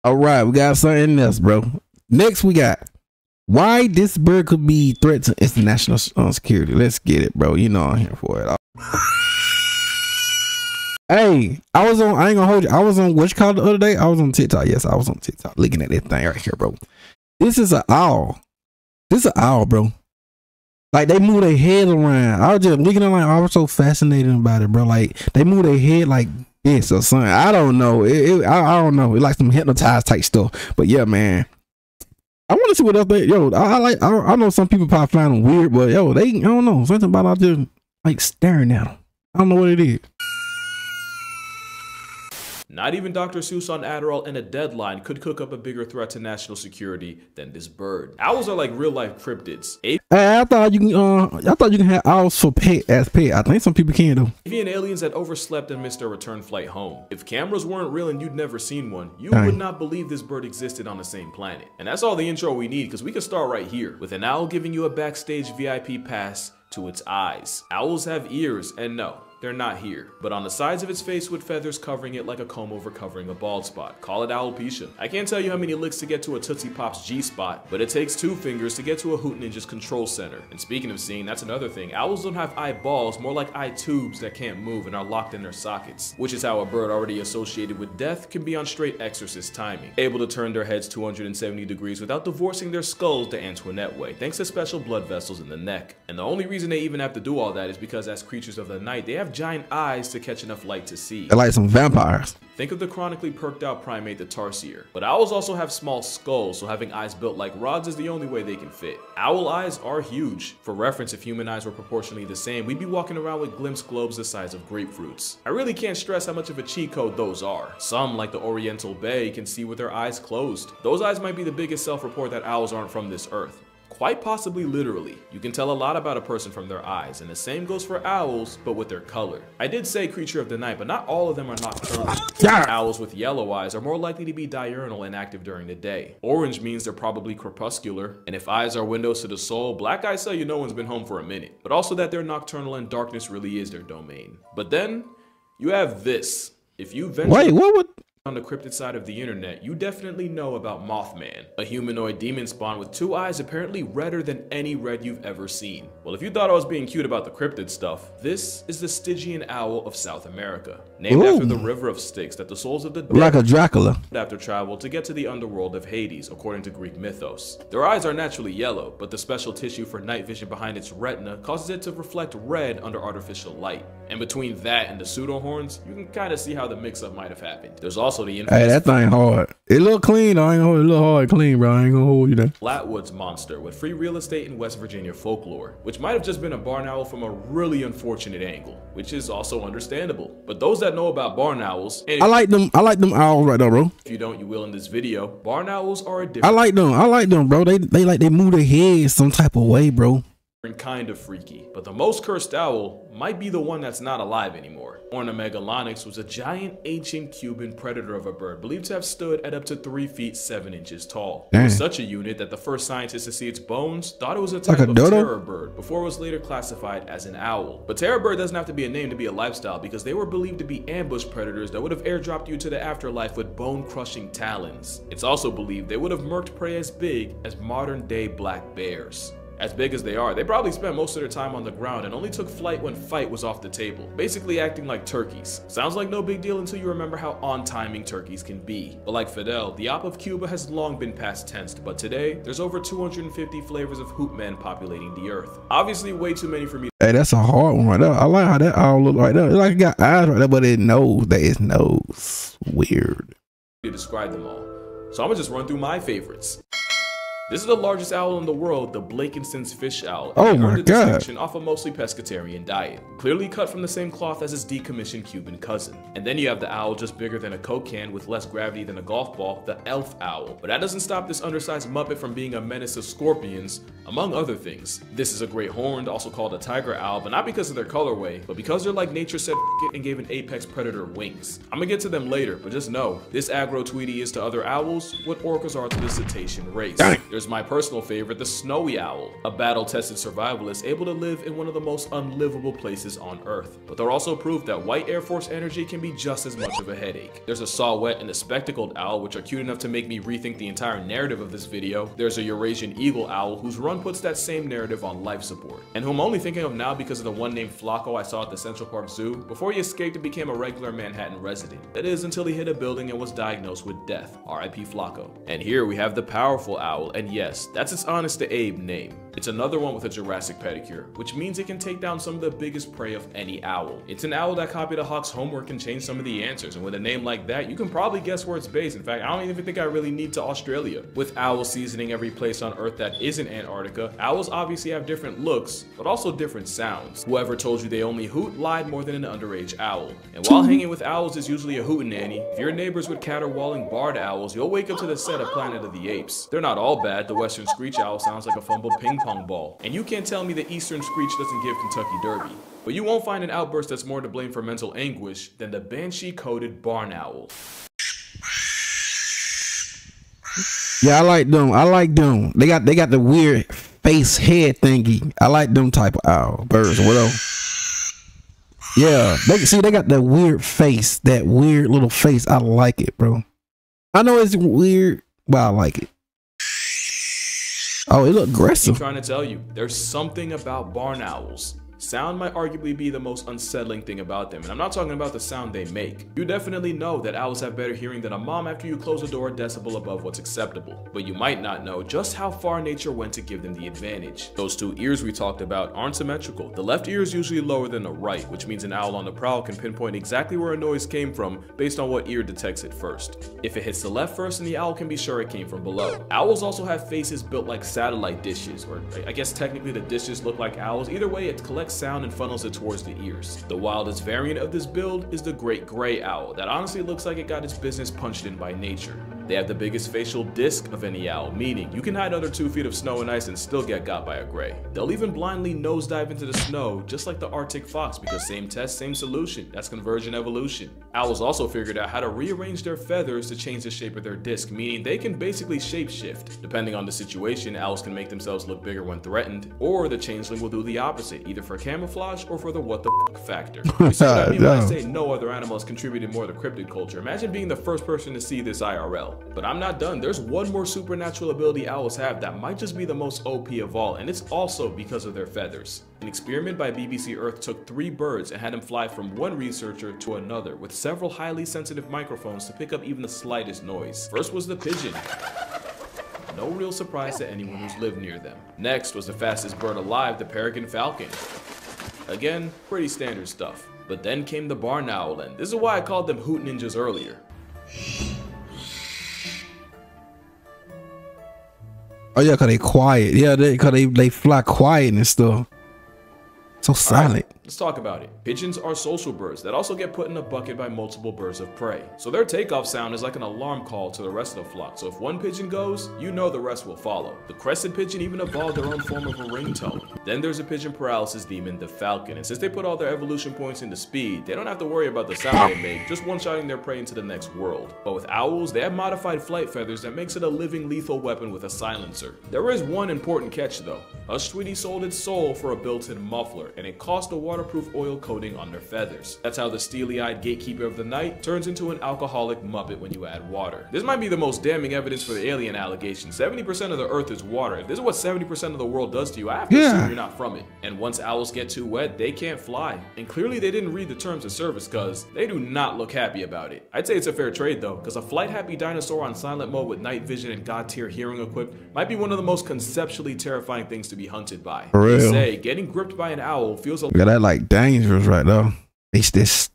All right, we got something else, bro. Next, we got why this bird could be threat to international security. Let's get it, bro. You know I'm here for it. Hey, I ain't gonna hold you. I was on what you called the other day. I was on TikTok. Yes, I was on TikTok looking at this thing right here, bro. This is an owl. This is an owl, bro. Like they move their head around. I was just looking at like I was so fascinated about it, bro. Like they move their head like this or something. I don't know. I don't know. It's like some hypnotized type stuff. But yeah, man. I want to see what else they I know some people probably find them weird, but yo, I don't know. Something about out there like staring at them. I don't know what it is. Not even Dr. Seuss on Adderall and a deadline could cook up a bigger threat to national security than this bird. Owls are like real life cryptids. Hey, I thought you can have owls for pet as pet. I think some people can though. Avian aliens that overslept and missed their return flight home. If cameras weren't real and you'd never seen one, you would not believe this bird existed on the same planet. And that's all the intro we need, because we can start right here with an owl giving you a backstage VIP pass to its eyes. Owls have ears, and no, they're not here, but on the sides of its face with feathers covering it like a comb over covering a bald spot. Call it alopecia. I can't tell you how many licks to get to a Tootsie Pop's G-spot, but it takes 2 fingers to get to a Hoot Ninja's control center. And speaking of seeing, that's another thing. Owls don't have eyeballs, more like eye tubes that can't move and are locked in their sockets, which is how a bird already associated with death can be on straight exorcist timing, able to turn their heads 270 degrees without divorcing their skulls the Antoinette way, thanks to special blood vessels in the neck. And the only reason they even have to do all that is because as creatures of the night, they have giant eyes to catch enough light to see. They're like some vampires. Think of the chronically perked out primate, the tarsier. But owls also have small skulls, so having eyes built like rods is the only way they can fit. Owl eyes are huge. For reference, if human eyes were proportionally the same, we'd be walking around with glimpse globes the size of grapefruits. I really can't stress how much of a cheat code those are. Some, like the Oriental Bay, can see with their eyes closed. Those eyes might be the biggest self-report that owls aren't from this earth. Quite possibly literally. You can tell a lot about a person from their eyes, and the same goes for owls, but with their color. I did say creature of the night, but not all of them are nocturnal. Owls with yellow eyes are more likely to be diurnal and active during the day. Orange means they're probably crepuscular, and if eyes are windows to the soul, black eyes tell you no one's been home for a minute, but also that they're nocturnal and darkness really is their domain. But then, you have this. If you venture on the cryptid side of the internet, you definitely know about Mothman, a humanoid demon spawn with 2 eyes apparently redder than any red you've ever seen. Well, if you thought I was being cute about the cryptid stuff, this is the Stygian owl of South America, named after the river of Styx that the souls of the dead like a Dracula after travel to get to the underworld of Hades, according to Greek mythos. Their eyes are naturally yellow, but the special tissue for night vision behind its retina causes it to reflect red under artificial light. And between that and the pseudo horns, you can kind of see how the mix-up might have happened. There's also the infamous that thing hard. It look clean. I ain't gonna hold it. Look hard, clean, bro. I ain't gonna hold you there. Flatwoods monster with free real estate in West Virginia folklore, which might have just been a barn owl from a really unfortunate angle, which is also understandable. But those that know about barn owls, and I like them owls right there, bro. If you don't, you will in this video. Barn owls are a different. I like them, bro. They move their heads some type of way, bro. Kind of freaky, but the most cursed owl might be the one that's not alive anymore. Ornomegalonyx was a giant ancient Cuban predator of a bird believed to have stood at up to 3 feet 7 inches tall. It was such a unit that the first scientists to see its bones thought it was a type of terror bird before it was later classified as an owl. But terror bird doesn't have to be a name to be a lifestyle, because they were believed to be ambush predators that would have airdropped you to the afterlife with bone-crushing talons. It's also believed they would have murked prey as big as modern-day black bears. As big as they are, they probably spent most of their time on the ground and only took flight when fight was off the table, basically acting like turkeys. Sounds like no big deal until you remember how on-timing turkeys can be. But like Fidel, the op of Cuba has long been past tensed, but today, there's over 250 flavors of hoot men populating the earth. Obviously way too many for me. Hey, that's a hard one right there. I like how that owl look like that. It's like it got eyes right there, but it knows that it's nose. Weird. To describe them all. So I'm gonna just run through my favorites. This is the largest owl in the world, the Blakiston's fish owl. Oh my God. Distinction off a mostly pescatarian diet, clearly cut from the same cloth as his decommissioned Cuban cousin. And then you have the owl just bigger than a Coke can with less gravity than a golf ball, the elf owl. But that doesn't stop this undersized muppet from being a menace to scorpions, among other things. This is a great horned, also called a tiger owl, but not because of their colorway, but because they're like nature said it and gave an apex predator wings. I'm gonna get to them later, but just know, this aggro Tweety is to other owls what orcas are to the cetacean race. There's my personal favorite, the snowy owl, a battle-tested survivalist able to live in one of the most unlivable places on Earth. But they're also proof that white Air Force energy can be just as much of a headache. There's a saw-whet and a spectacled owl, which are cute enough to make me rethink the entire narrative of this video. There's a Eurasian eagle owl, whose run puts that same narrative on life support, and who I'm only thinking of now because of the one named Flacco I saw at the Central Park Zoo before he escaped and became a regular Manhattan resident. That is, until he hit a building and was diagnosed with death. R.I.P. Flacco. And here we have the powerful owl, and yes, that's its honest to Abe name. It's another one with a Jurassic pedicure, which means it can take down some of the biggest prey of any owl. It's an owl that copied a hawk's homework and changed some of the answers, and with a name like that, you can probably guess where it's based. In fact, I don't even think I really need to Australia. With owls seasoning every place on Earth that isn't Antarctica, owls obviously have different looks, but also different sounds. Whoever told you they only hoot lied more than an underage owl. And while hanging with owls is usually a hootenanny, if you're neighbors with caterwauling barred owls, you'll wake up to the set of Planet of the Apes. They're not all bad. The western screech owl sounds like a fumbled ping pong ball. And you can't tell me the eastern screech doesn't give Kentucky Derby. But you won't find an outburst that's more to blame for mental anguish than the banshee-coated barn owl. Yeah, I like them. I like them. They got the weird face head thingy. I like them type of owl birds. What else? Yeah, they got that weird face, that weird little face. I like it, bro. I know it's weird, but I like it. Oh, it look aggressive. I'm trying to tell you, there's something about barn owls. Sound might arguably be the most unsettling thing about them, and I'm not talking about the sound they make. You definitely know that owls have better hearing than a mom after you close the door a decibel above what's acceptable, but you might not know just how far nature went to give them the advantage. Those two ears we talked about aren't symmetrical. The left ear is usually lower than the right, which means an owl on the prowl can pinpoint exactly where a noise came from based on what ear detects it first. If it hits the left first, then the owl can be sure it came from below. Owls also have faces built like satellite dishes, or I guess technically the dishes look like owls. Either way, it collects sound and funnels it towards the ears. The wildest variant of this build is the great gray owl that honestly looks like it got its business punched in by nature. They have the biggest facial disc of any owl, meaning you can hide under 2 feet of snow and ice and still get got by a gray. They'll even blindly nosedive into the snow just like the Arctic fox, because same test, same solution. That's convergent evolution. Owls also figured out how to rearrange their feathers to change the shape of their disc, meaning they can basically shapeshift. Depending on the situation, owls can make themselves look bigger when threatened, or the changeling will do the opposite, either for camouflage or for the what the f factor. You see what I mean when I say no other animal has contributed more to cryptid culture? Imagine being the first person to see this IRL. But I'm not done. There's one more supernatural ability owls have that might just be the most OP of all, and it's also because of their feathers. An experiment by BBC Earth took 3 birds and had them fly from one researcher to another with several highly sensitive microphones to pick up even the slightest noise. First was the pigeon. No real surprise to anyone who's lived near them. Next was the fastest bird alive, the peregrine falcon. Again, pretty standard stuff. But then came the barn owl, and this is why I called them hoot ninjas earlier. Oh yeah, cause they quiet. Yeah, cause they fly quiet and stuff. So silent. Right, let's talk about it. Pigeons are social birds that also get put in a bucket by multiple birds of prey. So their takeoff sound is like an alarm call to the rest of the flock. So if one pigeon goes, you know the rest will follow. The crested pigeon even evolved their own form of a ringtone. Then there's a pigeon paralysis demon, the falcon. And since they put all their evolution points into speed, they don't have to worry about the sound they make, just one-shotting their prey into the next world. But with owls, they have modified flight feathers that makes it a living lethal weapon with a silencer. There is one important catch though. Hush Tweety sold its soul for a built-in muffler, and it cost a waterproof oil coating on their feathers. That's how the steely-eyed gatekeeper of the night turns into an alcoholic muppet when you add water. This might be the most damning evidence for the alien allegation. 70% of the earth is water. If this is what 70% of the world does to you, I have to assume you're not from it. And once owls get too wet, they can't fly. And clearly they didn't read the terms of service, cause they do not look happy about it. I'd say it's a fair trade though, cause a flight-happy dinosaur on silent mode with night vision and god-tier hearing equipped might be one of the most conceptually terrifying things to be hunted by. For real. They say getting gripped by an owl feels a Yeah, that like dangerous right now. It's this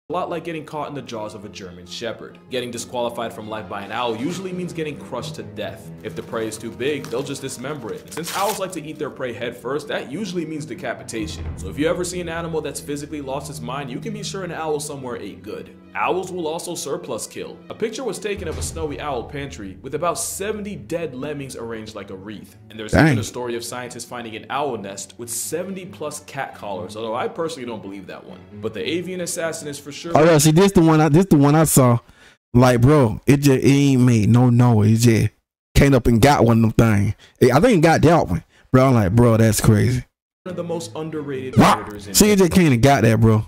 lot like getting caught in the jaws of a German shepherd. Getting disqualified from life by an owl usually means getting crushed to death. If the prey is too big, they'll just dismember it. And since owls like to eat their prey head first, that usually means decapitation. So if you ever see an animal that's physically lost its mind, you can be sure an owl somewhere ate good. Owls will also surplus kill. A picture was taken of a snowy owl pantry with about 70 dead lemmings arranged like a wreath. And there's even a story of scientists finding an owl nest with 70 plus cat collars, although I personally don't believe that one. But the avian assassin is for sure. Oh yeah, see this the one I saw. Like bro, it ain't made no noise. It just came up and got one of them things. I think he got that one, bro. I'm like, bro, that's crazy. One of the most underrated predators in See, it just came and got that, bro.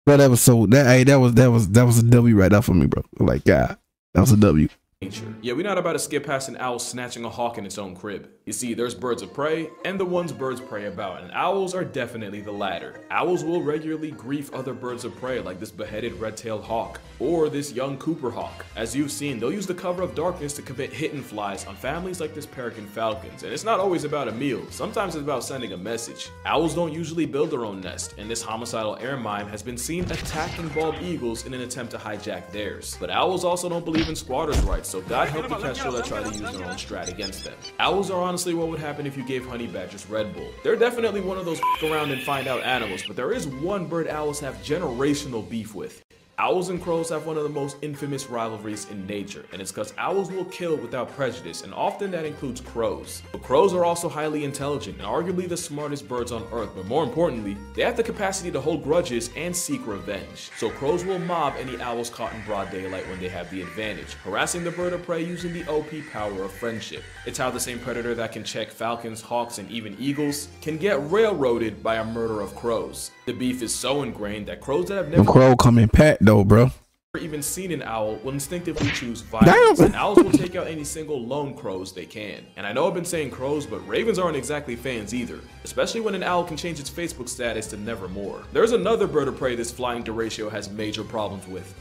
Bro, that was so that was a W right there for me, bro. I'm like, God, that was a W. nature. Yeah, we're not about to skip past an owl snatching a hawk in its own crib. You see, there's birds of prey and the ones birds prey about, and owls are definitely the latter. Owls will regularly grief other birds of prey like this beheaded red-tailed hawk or this young Cooper hawk. As you've seen, they'll use the cover of darkness to commit hit and flies on families like this peregrine falcons, and it's not always about a meal. Sometimes it's about sending a message. Owls don't usually build their own nest, and this homicidal air mime has been seen attacking bald eagles in an attempt to hijack theirs. But owls also don't believe in squatters' rights, so God help the kestrel that try to use their own strat against them. Owls are honestly what would happen if you gave honey badgers Red Bull. They're definitely one of those around and find out animals, but there is one bird owls have generational beef with. Owls and crows have one of the most infamous rivalries in nature, and it's because owls will kill without prejudice, and often that includes crows. But crows are also highly intelligent and arguably the smartest birds on earth, but more importantly, they have the capacity to hold grudges and seek revenge. So crows will mob any owls caught in broad daylight when they have the advantage, harassing the bird of prey using the OP power of friendship. It's how the same predator that can check falcons, hawks, and even eagles can get railroaded by a murder of crows. The beef is so ingrained that crows that have never crow come in pack though, bro. Even seen an owl will instinctively choose violence, and owls will take out any single lone crows they can. And I know I've been saying crows, but ravens aren't exactly fans either, especially when an owl can change its Facebook status to nevermore. There's another bird of prey this flying deratio has major problems with: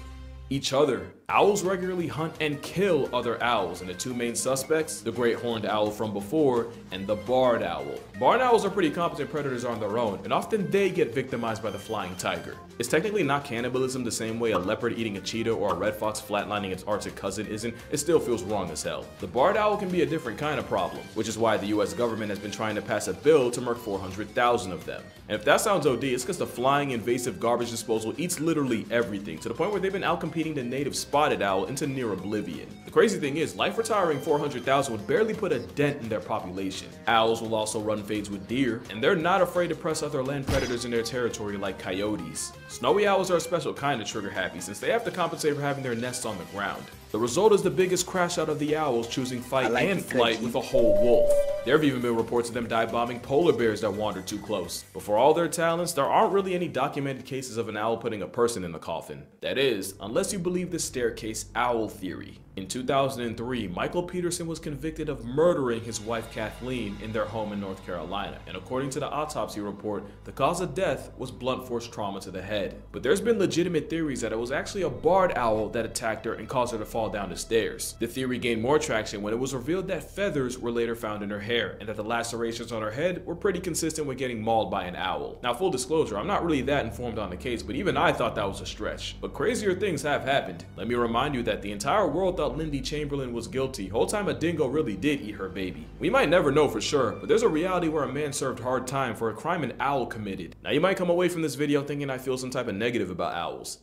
each other. Owls regularly hunt and kill other owls, and the two main suspects, the great horned owl from before and the barred owl. Barred owls are pretty competent predators on their own, and often they get victimized by the flying tiger. It's technically not cannibalism the same way a leopard eating a cheetah or a red fox flatlining its Arctic cousin isn't. It still feels wrong as hell. The barred owl can be a different kind of problem, which is why the US government has been trying to pass a bill to murk 400,000 of them. And if that sounds OD, it's because the flying invasive garbage disposal eats literally everything, to the point where they've been outcompeting the native spotted owl into near oblivion. The crazy thing is, life retiring 400,000 would barely put a dent in their population. Owls will also run fades with deer, and they're not afraid to press other land predators in their territory like coyotes. Snowy owls are a special kind of trigger happy since they have to compensate for having their nests on the ground. The result is the biggest crash out of the owls choosing fight and flight with a whole wolf. There have even been reports of them dive bombing polar bears that wandered too close. But for all their talents, there aren't really any documented cases of an owl putting a person in the coffin. That is, unless you believe the staircase owl theory. In 2003, Michael Peterson was convicted of murdering his wife Kathleen in their home in North Carolina, and according to the autopsy report, the cause of death was blunt force trauma to the head. But there's been legitimate theories that it was actually a barred owl that attacked her and caused her to fall down the stairs. The theory gained more traction when it was revealed that feathers were later found in her hair, and that the lacerations on her head were pretty consistent with getting mauled by an owl. Now, full disclosure, I'm not really that informed on the case, but even I thought that was a stretch. But crazier things have happened. Let me remind you that the entire world thought Lindy Chamberlain was guilty. Whole time a dingo really did eat her baby. We might never know for sure, but there's a reality where a man served hard time for a crime an owl committed. Now, you might come away from this video thinking I feel some type of negative about owls.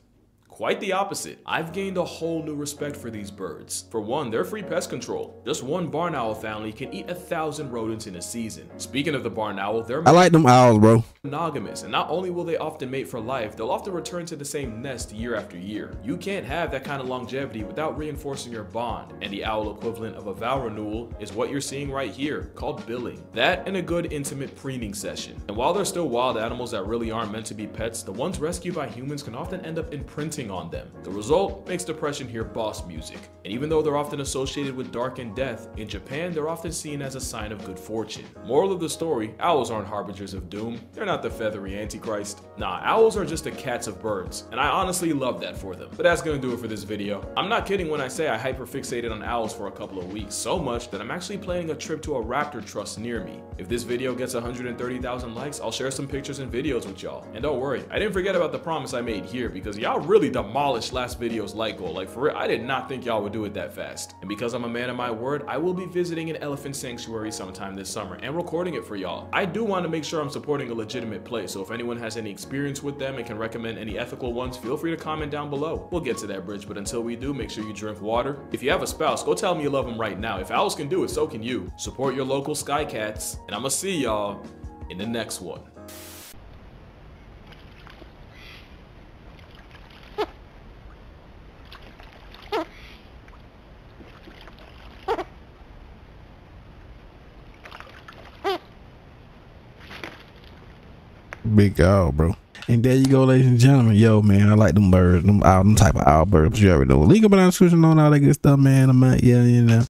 Quite the opposite. I've gained a whole new respect for these birds. For one, they're free pest control. Just one barn owl family can eat 1,000 rodents in a season. Speaking of the barn owl, I like them owls, bro. Monogamous, and not only will they often mate for life, they'll often return to the same nest year after year. You can't have that kind of longevity without reinforcing your bond, and the owl equivalent of a vow renewal is what you're seeing right here, called billing. That and a good intimate preening session. And while they're still wild animals that really aren't meant to be pets, the ones rescued by humans can often end up imprinting on them. The result makes depression hear boss music. And even though they're often associated with dark and death, in Japan they're often seen as a sign of good fortune. Moral of the story, owls aren't harbingers of doom. They're not the feathery antichrist. Nah, owls are just the cats of birds, and I honestly love that for them. But that's gonna do it for this video. I'm not kidding when I say I hyperfixated on owls for a couple of weeks, so much that I'm actually planning a trip to a raptor trust near me. If this video gets 130,000 likes, I'll share some pictures and videos with y'all. And don't worry, I didn't forget about the promise I made here, because y'all really demolished last video's like goal. Like, for real, I did not think y'all would do it that fast. And because I'm a man of my word, I will be visiting an elephant sanctuary sometime this summer and recording it for y'all. I do want to make sure I'm supporting a legitimate place, so if anyone has any experience with them and can recommend any ethical ones, feel free to comment down below. We'll get to that bridge, but until we do, make sure you drink water. If you have a spouse, go tell them you love them right now. If owls can do it, so can you. Support your local sky cats, and I'm gonna see y'all in the next one. Big owl, bro. And there you go, ladies and gentlemen. Yo, man, I like them birds, them type of owl birds. You already know. Link up in the description on all that good stuff, man. Yeah, you know.